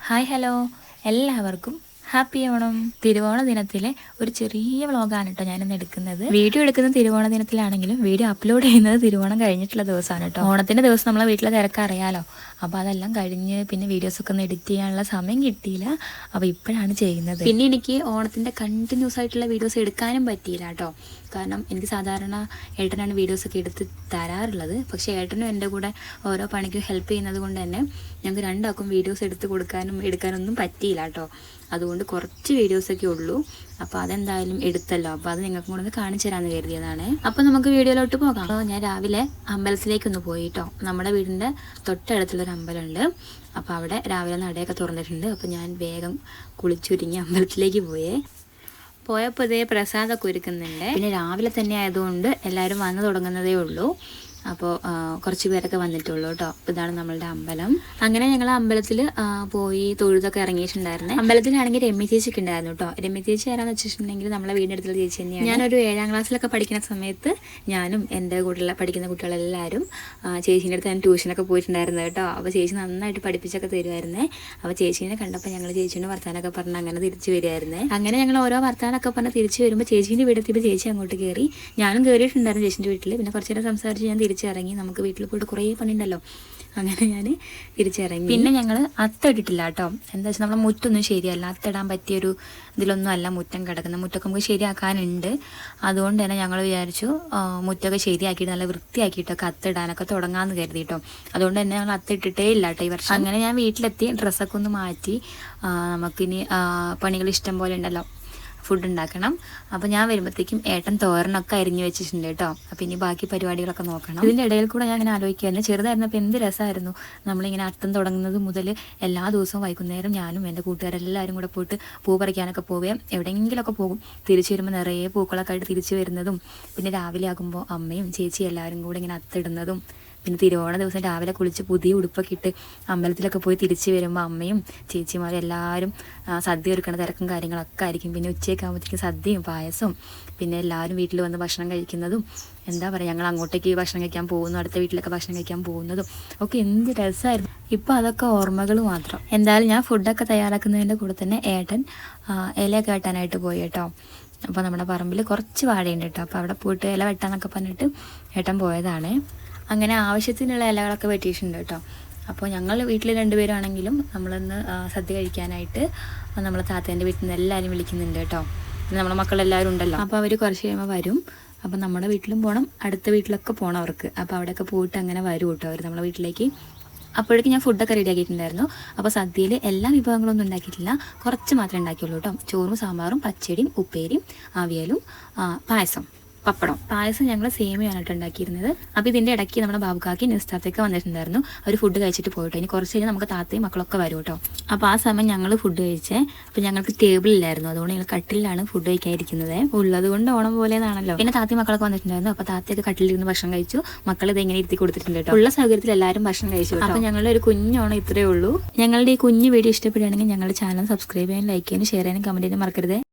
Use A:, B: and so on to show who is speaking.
A: Hi hello എല്ലാവർക്കും happy Onam. തിരുവോണ ദിനത്തിലെ ഒരു ചെറിയ വ്ളോഗാണ് കേട്ടോ ഞാനിന്ന് എടുക്കുന്നത്. വീഡിയോ എടുക്കുന്നത് തിരുവോണ ദിനത്തിലാണെങ്കിലും വീഡിയോ അപ്ലോഡ് ചെയ്യുന്നത് തിരുവോണം കഴിഞ്ഞിട്ടുള്ള ദിവസമാണ് കേട്ടോ. ഓണത്തിൻ്റെ ദിവസം നമ്മളെ വീട്ടിലെ തിരക്ക് അറിയാലോ. അപ്പോൾ അതെല്ലാം കഴിഞ്ഞ് പിന്നെ വീഡിയോസൊക്കെ ഒന്ന് എഡിറ്റ് ചെയ്യാനുള്ള സമയം കിട്ടിയില്ല. അപ്പോൾ ഇപ്പോഴാണ് ചെയ്യുന്നത്. പിന്നെ എനിക്ക് ഓണത്തിൻ്റെ കണ്ടിന്യൂസ് ആയിട്ടുള്ള വീഡിയോസ് എടുക്കാനും പറ്റിയില്ല കേട്ടോ. കാരണം എനിക്ക് സാധാരണ ഏട്ടനാണ് വീഡിയോസൊക്കെ എടുത്ത് തരാറുള്ളത്. പക്ഷേ ഏട്ടനും എൻ്റെ കൂടെ ഓരോ പണിക്കും ഹെൽപ്പ് ചെയ്യുന്നത് കൊണ്ട് തന്നെ ഞങ്ങൾക്ക് രണ്ടാൾക്കും വീഡിയോസ് എടുത്ത് കൊടുക്കാനും എടുക്കാനൊന്നും പറ്റിയില്ല കേട്ടോ. അതുകൊണ്ട് കുറച്ച് വീഡിയോസൊക്കെ ഉള്ളൂ. അപ്പോൾ അതെന്തായാലും എടുത്തല്ലോ. അപ്പോൾ അത് നിങ്ങൾക്കും കൂടെ ഒന്ന് കാണിച്ചു തരാമെന്ന് കരുതിയതാണ്. അപ്പോൾ നമുക്ക് വീഡിയോയിലോട്ട് പോകാം. അപ്പോൾ ഞാൻ രാവിലെ അമ്പലത്തിലേക്കൊന്ന് പോയി കേട്ടോ. നമ്മുടെ വീടിൻ്റെ തൊട്ടടുത്തുള്ളൊരു അമ്പലമുണ്ട്. അപ്പോൾ അവിടെ രാവിലെ നടയൊക്കെ തുറന്നിട്ടുണ്ട്. അപ്പോൾ ഞാൻ വേഗം കുളിച്ചൊരുങ്ങി അമ്പലത്തിലേക്ക് പോയപ്പോൾ ഇതേ പ്രസാദമൊക്കെ ഒരുക്കുന്നുണ്ട്. പിന്നെ രാവിലെ തന്നെ ആയതുകൊണ്ട് എല്ലാവരും വന്നു തുടങ്ങുന്നതേ ഉള്ളൂ. അപ്പോൾ കുറച്ച് പേരൊക്കെ വന്നിട്ടുള്ളൂ കേട്ടോ. അപ്പോൾ ഇതാണ് നമ്മളുടെ അമ്പലം. അങ്ങനെ ഞങ്ങൾ അമ്പലത്തിൽ പോയി തൊഴുതൊക്കെ ഇറങ്ങിയിട്ടുണ്ടായിരുന്നേ. അമ്പലത്തിലാണെങ്കിൽ രമ്യ ചേച്ചിക്ക് ഉണ്ടായിരുന്നു കേട്ടോ. രമ്യ ചേച്ചി ആരാന്ന് വെച്ചിട്ടുണ്ടെങ്കിൽ നമ്മളെ വീടിൻ്റെ അടുത്തുള്ള ചേച്ചി തന്നെയാണ്. ഞാനൊരു 7ാം ക്ലാസ്സിലൊക്കെ പഠിക്കുന്ന സമയത്ത് ഞാനും എൻ്റെ കൂടെയുള്ള പഠിക്കുന്ന കുട്ടികളെല്ലാവരും ചേച്ചീൻ്റെ അടുത്ത് ഞാൻ ട്യൂഷനൊക്കെ പോയിട്ടുണ്ടായിരുന്നു കേട്ടോ. അപ്പോൾ ചേച്ചി നന്നായിട്ട് പഠിപ്പിച്ചൊക്കെ തരുമായിരുന്നേ. അപ്പോൾ ചേച്ചീനെ കണ്ടപ്പോൾ ഞങ്ങൾ ചേച്ചീൻ്റെ വർത്താനൊക്കെ പറഞ്ഞ് അങ്ങനെ തിരിച്ചു വരുമായിരുന്നേ. അങ്ങനെ ഞങ്ങൾ ഓരോ വർത്താനൊക്കെ പറഞ്ഞ് തിരിച്ചു വരുമ്പോൾ ചേച്ചീൻ്റെ വീടെത്തിയപ്പോൾ ചേച്ചി അങ്ങോട്ട് കയറി. ഞാനും കയറിയിട്ടുണ്ടായിരുന്നു ചേച്ചീൻ്റെ വീട്ടിൽ. പിന്നെ കുറച്ച് നേരം സംസാരിച്ച് ഞാൻ തിരിച്ചിറങ്ങി. നമുക്ക് വീട്ടിൽ പോയിട്ട് കുറേ പണിയുണ്ടല്ലോ. അങ്ങനെ ഞാൻ തിരിച്ചിറങ്ങി. പിന്നെ ഞങ്ങൾ അത്തിട്ടിട്ടില്ല കേട്ടോ. എന്താ വെച്ചാൽ നമ്മളെ മുറ്റൊന്നും ശരിയല്ല. അത്തിടാൻ പറ്റിയൊരു ഇതിലൊന്നും അല്ല മുറ്റം കിടക്കുന്നത്. മുറ്റൊക്കെ നമുക്ക് ശരിയാക്കാനുണ്ട്. അതുകൊണ്ട് തന്നെ ഞങ്ങൾ വിചാരിച്ചു മുറ്റമൊക്കെ ശരിയാക്കിയിട്ട് നല്ല വൃത്തിയാക്കിയിട്ടൊക്കെ അത്തിടാനൊക്കെ തുടങ്ങാമെന്ന് കരുതി കേട്ടോ. അതുകൊണ്ട് തന്നെ ഞങ്ങൾ അത്തിട്ടിട്ടേ ഇല്ല കേട്ടോ ഈ വർഷം. അങ്ങനെ ഞാൻ വീട്ടിലെത്തി ഡ്രസ്സൊക്കെ ഒന്ന് മാറ്റി. നമുക്കിനി പണികൾ ഇഷ്ടം പോലെ ഉണ്ടല്ലോ, ഫുഡ് ഉണ്ടാക്കണം. അപ്പോൾ ഞാൻ വരുമ്പോഴത്തേക്കും ഏട്ടൻ തോരനൊക്കെ അരിഞ്ഞു വെച്ചിട്ടുണ്ട് കേട്ടോ. അപ്പോൾ ഇനി ബാക്കി പരിപാടികളൊക്കെ നോക്കണം. ഇതിൻ്റെ ഇടയിൽ കൂടെ ഞാൻ ഇങ്ങനെ ആലോചിക്കുകയായിരുന്നു, ചെറുതായിരുന്നപ്പോൾ എന്ത് രസമായിരുന്നു നമ്മളിങ്ങനെ അത്തം തുടങ്ങുന്നത് മുതൽ എല്ലാ ദിവസവും വൈകുന്നേരം ഞാനും എൻ്റെ കൂട്ടുകാരെല്ലാവരും കൂടെ പോയിട്ട് പൂ പറിക്കാനൊക്കെ പോവുകയും എവിടെയെങ്കിലുമൊക്കെ പോകും. തിരിച്ചു വരുമ്പോൾ നിറയെ പൂക്കളൊക്കെ ആയിട്ട് തിരിച്ചു വരുന്നതും പിന്നെ രാവിലെ ആകുമ്പോൾ അമ്മയും ചേച്ചിയും എല്ലാവരും കൂടെ ഇങ്ങനെ അത്തിടുന്നതും പിന്നെ തിരുവോണ ദിവസം രാവിലെ കുളിച്ച് പുതിയ ഉടുപ്പൊക്കെ ഇട്ട് അമ്പലത്തിലൊക്കെ പോയി തിരിച്ച് വരുമ്പോൾ അമ്മയും ചേച്ചിമാരും എല്ലാവരും സദ്യ ഒരുക്കുന്ന തിരക്കും കാര്യങ്ങളൊക്കെ ആയിരിക്കും. പിന്നെ ഉച്ചയൊക്കെ ആകുമ്പോഴത്തേക്കും സദ്യയും പായസവും പിന്നെ എല്ലാവരും വീട്ടിൽ വന്ന് ഭക്ഷണം കഴിക്കുന്നതും എന്താ പറയുക, ഞങ്ങൾ അങ്ങോട്ടേക്ക് ഭക്ഷണം കഴിക്കാൻ പോകുന്നു, അടുത്ത വീട്ടിലൊക്കെ ഭക്ഷണം കഴിക്കാൻ പോകുന്നതും ഒക്കെ എന്ത് രസമായിരുന്നു. ഇപ്പോൾ അതൊക്കെ ഓർമ്മകൾ മാത്രം. എന്തായാലും ഞാൻ ഫുഡൊക്കെ തയ്യാറാക്കുന്നതിൻ്റെ കൂടെ തന്നെ ഏട്ടൻ ഇലയൊക്കെ വെട്ടാനായിട്ട് പോയി കേട്ടോ. അപ്പോൾ നമ്മുടെ പറമ്പിൽ കുറച്ച് വാഴയുണ്ട് കേട്ടോ. അപ്പോൾ അവിടെ പോയിട്ട് ഇല വെട്ടാന്നൊക്കെ പറഞ്ഞിട്ട് ഏട്ടൻ പോയതാണ്. അങ്ങനെ ആവശ്യത്തിനുള്ള ഇലകളൊക്കെ വെട്ടിയിട്ടുണ്ട് കേട്ടോ. അപ്പോൾ ഞങ്ങൾ വീട്ടിൽ 2 പേരാണെങ്കിലും നമ്മളിന്ന് സദ്യ കഴിക്കാനായിട്ട് നമ്മളെ താത്തേൻ്റെ വീട്ടിൽ നിന്ന് എല്ലാവരും വിളിക്കുന്നുണ്ട് കേട്ടോ. പിന്നെ നമ്മുടെ മക്കളെല്ലാവരും ഉണ്ടല്ലോ. അപ്പോൾ അവർ കുറച്ച് കഴിയുമ്പോൾ വരും. അപ്പോൾ നമ്മുടെ വീട്ടിലും പോകണം, അടുത്ത വീട്ടിലൊക്കെ പോകണം അവർക്ക്. അപ്പോൾ അവിടെയൊക്കെ പോയിട്ട് അങ്ങനെ വരും കേട്ടോ അവർ നമ്മളെ വീട്ടിലേക്ക്. അപ്പോഴേക്കും ഞാൻ ഫുഡൊക്കെ റെഡിയാക്കിയിട്ടുണ്ടായിരുന്നു. അപ്പോൾ സദ്യയിൽ എല്ലാ വിഭവങ്ങളൊന്നും ഉണ്ടാക്കിയിട്ടില്ല, കുറച്ച് മാത്രമേ ഉണ്ടാക്കിയുള്ളൂ കേട്ടോ. ചോറും സാമ്പാറും പച്ചടിയും ഉപ്പേരിയും അവിയലും പായസം പപ്പടം. പായസം ഞങ്ങൾ സേമിയാണ് കേട്ടോ ഉണ്ടാക്കിയിരുന്നത്. അപ്പോൾ ഇതിൻ്റെ ഇടയ്ക്ക് നമ്മുടെ ബാബുക്കാക്കി നിസ്താത്തൊക്കെ വന്നിട്ടുണ്ടായിരുന്നു. അവർ ഫുഡ് കഴിച്ചിട്ട് പോയിട്ടോ. ഇനി കുറച്ച് കഴിഞ്ഞാൽ നമുക്ക് താത്തയും മക്കളൊക്കെ വരും കേട്ടോ. അപ്പോൾ ആ സമയം ഞങ്ങൾ ഫുഡ് കഴിച്ചേ. അപ്പോൾ ഞങ്ങൾക്ക് ടേബിളില്ലായിരുന്നു, അതുകൊണ്ട് ഞങ്ങൾ കട്ടിലാണ് ഫുഡ് കഴിക്കാതിരിക്കുന്നത്. ഉള്ളത് കൊണ്ട് ഓണം പോലെയാണല്ലോ. പിന്നെ താത്തയും മക്കളൊക്കെ വന്നിട്ടുണ്ടായിരുന്നു. അപ്പോൾ താത്തയൊക്കെ കട്ടിലിരുന്ന് ഭക്ഷണം കഴിച്ചു. മക്കൾ ഇത് ഇങ്ങനെ ഇരുത്തി കൊടുത്തിട്ടുണ്ട് കേട്ടോ. ഉള്ള സൗകര്യത്തിൽ എല്ലാവരും ഭക്ഷണം കഴിച്ചു. അപ്പോൾ ഞങ്ങളുടെ ഒരു കുഞ്ഞോണം ഇത്രയേ ഉള്ളൂ. ഞങ്ങളുടെ ഈ കുഞ്ഞു വീഡിയോ ഇഷ്ടപ്പെടുകയാണെങ്കിൽ ഞങ്ങളുടെ ചാനൽ സബ്സ്ക്രൈബ് ചെയ്യാനും ലൈക്ക് ചെയ്യാനും ഷെയർ ചെയ്യാനും കമൻറ്റ് ചെയ്യാനും മറക്കരുത്.